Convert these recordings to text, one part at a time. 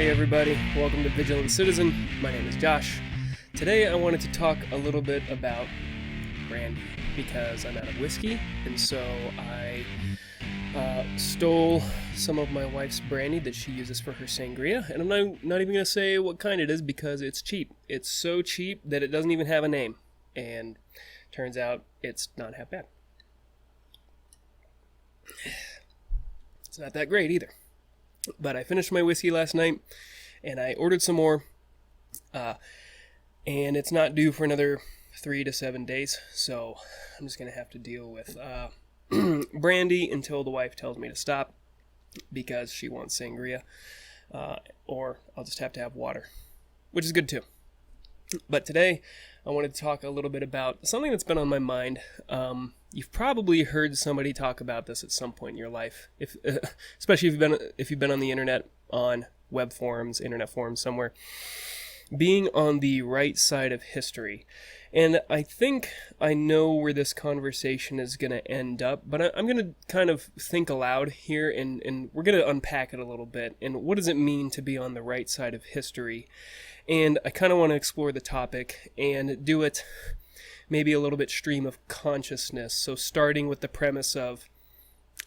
Hey everybody, welcome to Vigilant Citizen. My name is Josh. Today I wanted to talk a little bit about brandy because I'm out of whiskey, and so I stole some of my wife's brandy that she uses for her sangria, and I'm not even going to say what kind it is because it's cheap. It's so cheap that it doesn't even have a name, and turns out it's not half bad. It's not that great either. But I finished my whiskey last night, and I ordered some more, and it's not due for another 3 to 7 days, so I'm just going to have to deal with brandy until the wife tells me to stop, because she wants sangria, or I'll just have to have water, which is good too. But today, I wanted to talk a little bit about something that's been on my mind. You've probably heard somebody talk about this at some point in your life, especially if you've been on the internet, on web forums, internet forums somewhere. Being on the right side of history. And I think I know where this conversation is going to end up, but I'm going to kind of think aloud here, and we're going to unpack it a little bit. And what does it mean to be on the right side of history? And I kind of want to explore the topic and do it maybe a little bit stream of consciousness. So starting with the premise of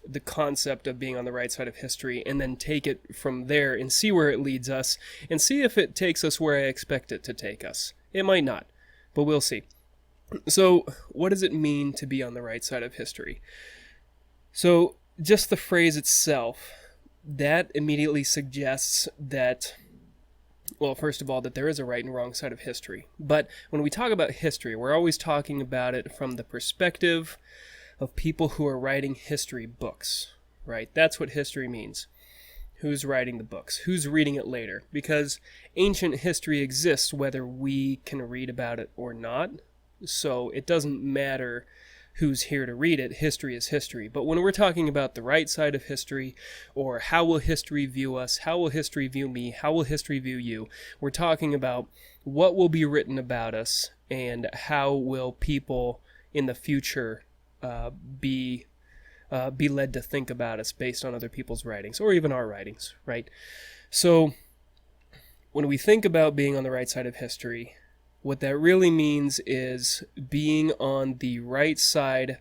the concept of being on the right side of history, and then take it from there and see where it leads us, and see if it takes us where I expect it to take us. It might not, but we'll see. So what does it mean to be on the right side of history? So just the phrase itself, that immediately suggests that, well, first of all, that there is a right and wrong side of history. But when we talk about history, we're always talking about it from the perspective of people who are writing history books, right? That's what history means. Who's writing the books? Who's reading it later? Because ancient history exists whether we can read about it or not. So it doesn't matter who's here to read it. History is history. But when we're talking about the right side of history, or how will history view us, how will history view me, how will history view you, we're talking about what will be written about us, and how will people in the future be led to think about us based on other people's writings, or even our writings, right? So when we think about being on the right side of history, what that really means is being on the right side,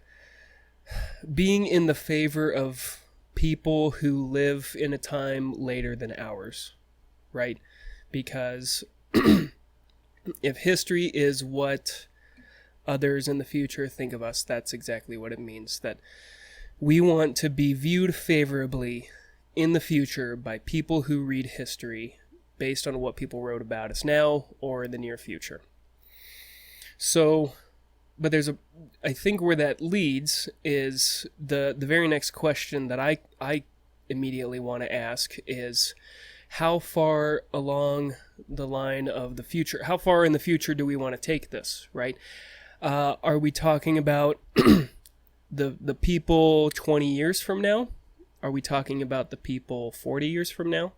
being in the favor of people who live in a time later than ours, right? Because if history is what others in the future think of us, that's exactly what it means. That we want to be viewed favorably in the future by people who read history based on what people wrote about us now or in the near future. So, but I think where that leads is the very next question that I immediately want to ask is, how far along the line of the future, how far in the future do we want to take this, right? Are we talking about the people 20 years from now? Are we talking about the people 40 years from now?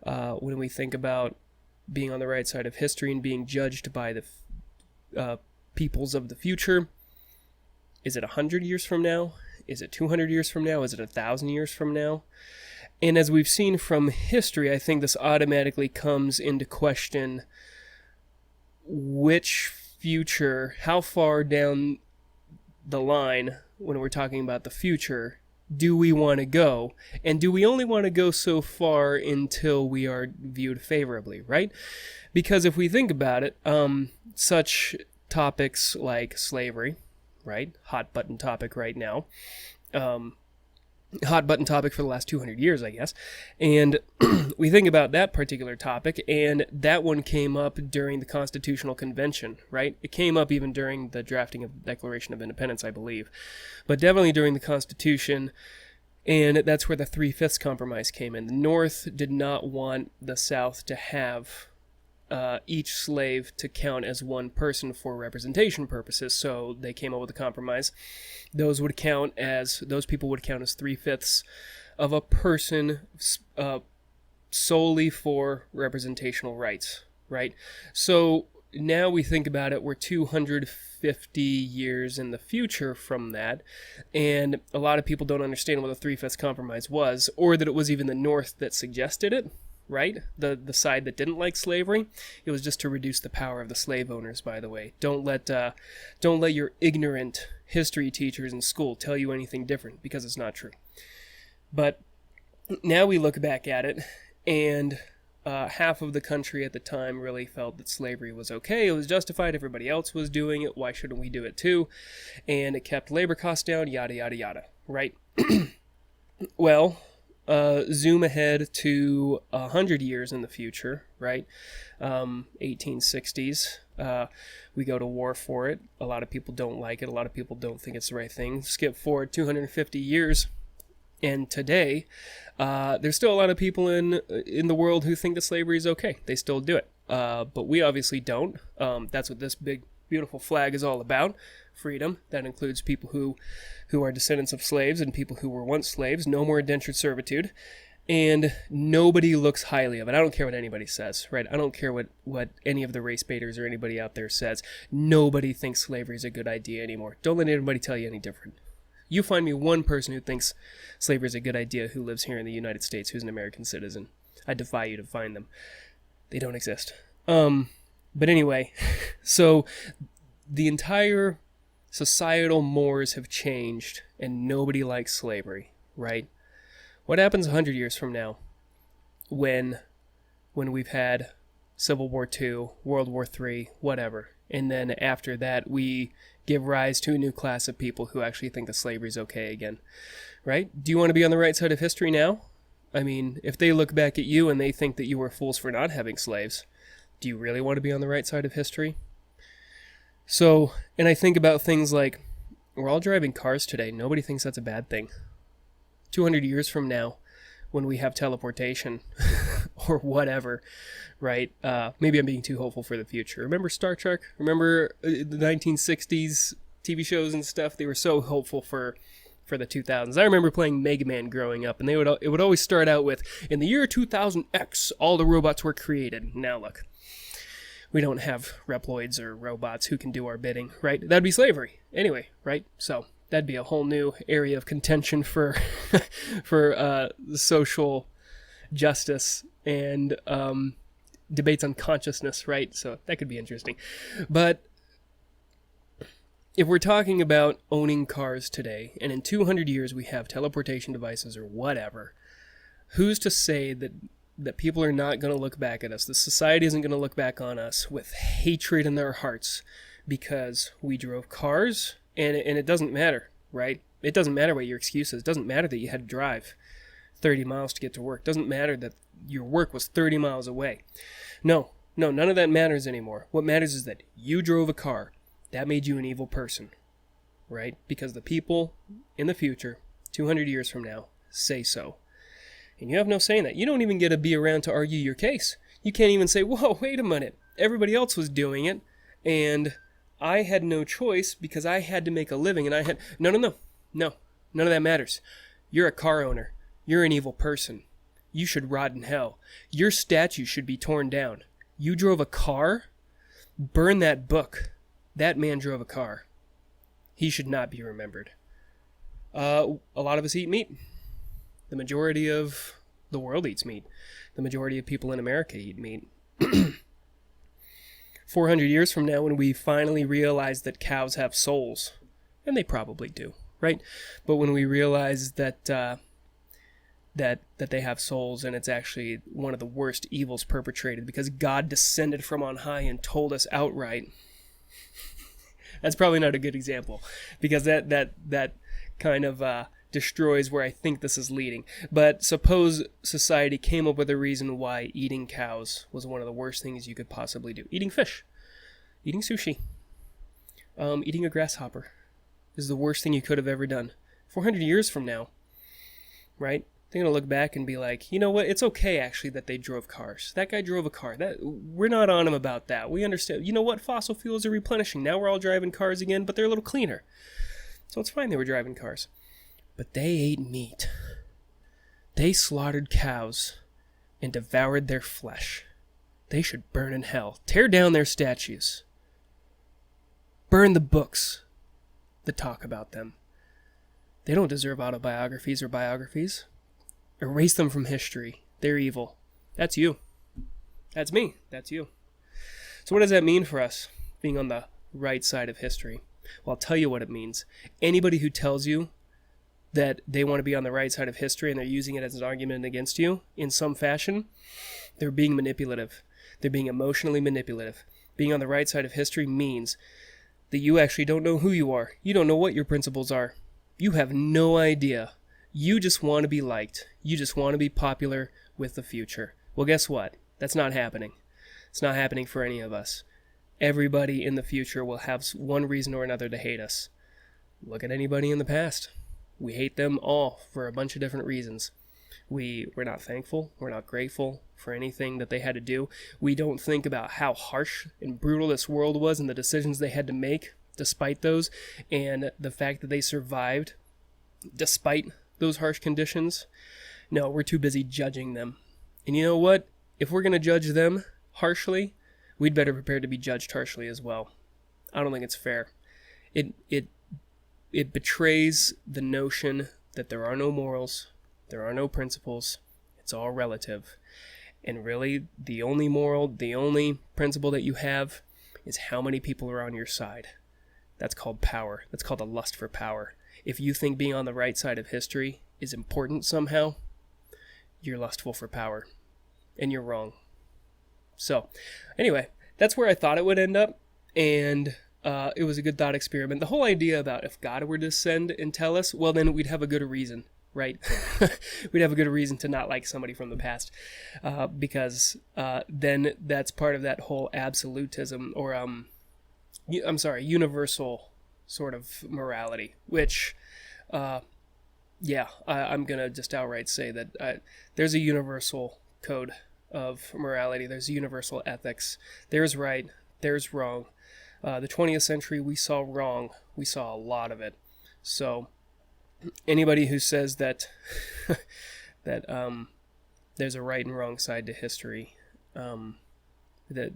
When we think about being on the right side of history and being judged by the peoples of the future, is it 100 years from now? Is it 200 years from now? Is it 1,000 years from now? And as we've seen from history, I think this automatically comes into question which future, how far down the line when we're talking about the future do we want to go? And do we only want to go so far until we are viewed favorably, right? Because if we think about it, such topics like slavery, right? Hot button topic right now. Hot button topic for the last 200 years, I guess. And we think about that particular topic, and that one came up during the Constitutional Convention, right? It came up even during the drafting of the Declaration of Independence, I believe. But definitely during the Constitution, and that's where the 3/5 compromise came in. The North did not want the South to have each slave to count as one person for representation purposes, so they came up with a compromise. Those people would count as 3/5 of a person solely for representational rights, right? So now we think about it, we're 250 years in the future from that, and a lot of people don't understand what the 3/5 compromise was, or that it was even the North that suggested it, right? The side that didn't like slavery. It was just to reduce the power of the slave owners, by the way. Don't let your ignorant history teachers in school tell you anything different, because it's not true. But now we look back at it, and half of the country at the time really felt that slavery was okay. It was justified. Everybody else was doing it. Why shouldn't we do it too? And it kept labor costs down, yada, yada, yada, right? Well, zoom ahead to 100 years in the future, right? 1860s. We go to war for it. A lot of people don't like it. A lot of people don't think it's the right thing. Skip forward 250 years. And today, there's still a lot of people in the world who think that slavery is okay. They still do it. But we obviously don't. That's what this big, beautiful flag is all about. Freedom. That includes people who are descendants of slaves and people who were once slaves. No more indentured servitude. And nobody looks highly of it. I don't care what anybody says, right? I don't care what any of the race baiters or anybody out there says. Nobody thinks slavery is a good idea anymore. Don't let anybody tell you any different. You find me one person who thinks slavery is a good idea who lives here in the United States, who's an American citizen. I defy you to find them. They don't exist. But anyway, so the entire societal mores have changed, and nobody likes slavery, right? What happens 100 years from now when we've had Civil War II, World War III, whatever, and then after that we give rise to a new class of people who actually think that slavery is okay again, right? Do you want to be on the right side of history now? I mean, if they look back at you and they think that you were fools for not having slaves, do you really want to be on the right side of history? So, and I think about things like, we're all driving cars today. Nobody thinks that's a bad thing. 200 years from now, when we have teleportation or whatever, right? Maybe I'm being too hopeful for the future. Remember Star Trek? Remember the 1960s TV shows and stuff? They were so hopeful for the 2000s. I remember playing Mega Man growing up, and it would always start out with, in the year 2000X, all the robots were created. Now look, we don't have Reploids or robots who can do our bidding, right? That'd be slavery. Anyway, right? So that'd be a whole new area of contention for social justice and debates on consciousness, right? So that could be interesting. But if we're talking about owning cars today, and in 200 years we have teleportation devices or whatever, who's to say that people are not going to look back at us? The society isn't going to look back on us with hatred in their hearts because we drove cars, and it doesn't matter, right? It doesn't matter what your excuse is. It doesn't matter that you had to drive 30 miles to get to work. It doesn't matter that your work was 30 miles away. No, none of that matters anymore. What matters is that you drove a car. That made you an evil person, right? Because the people in the future, 200 years from now, say so. And you have no say in that. You don't even get to be around to argue your case. You can't even say, whoa, wait a minute. Everybody else was doing it, and I had no choice because I had to make a living, and I had... No. None of that matters. You're a car owner. You're an evil person. You should rot in hell. Your statue should be torn down. You drove a car? Burn that book. That man drove a car. He should not be remembered. A lot of us eat meat. The majority of the world eats meat. The majority of people in America eat meat. 400 years from now, when we finally realize that cows have souls, and they probably do, right? But when we realize that that they have souls, and it's actually one of the worst evils perpetrated because God descended from on high and told us outright. That's probably not a good example, because that kind of destroys where I think this is leading. But suppose society came up with a reason why eating cows was one of the worst things you could possibly do. Eating fish, eating sushi, eating a grasshopper is the worst thing you could have ever done. 400 years from now, right? They're going to look back and be like, you know what? It's okay, actually, that they drove cars. That guy drove a car. We're not on him about that. We understand. You know what? Fossil fuels are replenishing. Now we're all driving cars again, but they're a little cleaner. So it's fine they were driving cars. But they ate meat. They slaughtered cows and devoured their flesh. They should burn in hell. Tear down their statues. Burn the books that talk about them. They don't deserve autobiographies or biographies. Erase them from history. They're evil. That's you. That's me. That's you. So what does that mean for us, being on the right side of history? Well, I'll tell you what it means. Anybody who tells you that they want to be on the right side of history and they're using it as an argument against you in some fashion, they're being manipulative. They're being emotionally manipulative. Being on the right side of history means that you actually don't know who you are. You don't know what your principles are. You have no idea. You just want to be liked. You just want to be popular with the future. Well, guess what? That's not happening. It's not happening for any of us. Everybody in the future will have one reason or another to hate us. Look at anybody in the past. We hate them all for a bunch of different reasons. We're not thankful. We're not grateful for anything that they had to do. We don't think about how harsh and brutal this world was and the decisions they had to make despite those, and the fact that they survived despite those harsh conditions. No, we're too busy judging them. And you know what? If we're going to judge them harshly, we'd better prepare to be judged harshly as well. I don't think it's fair. It betrays the notion that there are no morals, there are no principles. It's all relative. And really, the only moral, the only principle that you have is how many people are on your side. That's called power. That's called a lust for power. If you think being on the right side of history is important somehow, you're lustful for power. And you're wrong. So, anyway, that's where I thought it would end up. And it was a good thought experiment. The whole idea about if God were to descend and tell us, well, then we'd have a good reason, right? We'd have a good reason to not like somebody from the past. Because then that's part of that whole absolutism, or, universal sort of morality, which, I'm going to just outright say that there's a universal code of morality. There's universal ethics. There's right. There's wrong. The 20th century, we saw wrong. We saw a lot of it. So anybody who says that there's a right and wrong side to history, that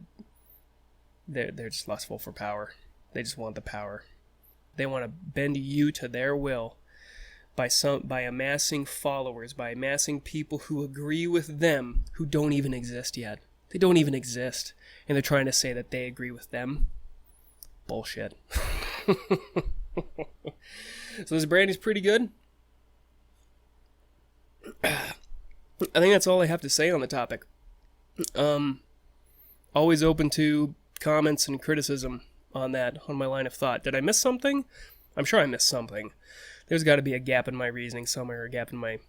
they're just lustful for power. They just want the power. They want to bend you to their will by amassing followers, by amassing people who agree with them who don't even exist yet. They don't even exist. And they're trying to say that they agree with them. Bullshit. So this brandy's pretty good. I think that's all I have to say on the topic. Always open to comments and criticism on my line of thought. Did I miss something? I'm sure I missed something. There's got to be a gap in my reasoning somewhere, a gap in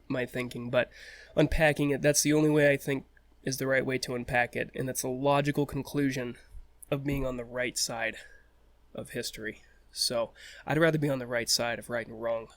my thinking, but unpacking it, that's the only way I think is the right way to unpack it, and that's a logical conclusion of being on the right side of history. So I'd rather be on the right side of right and wrong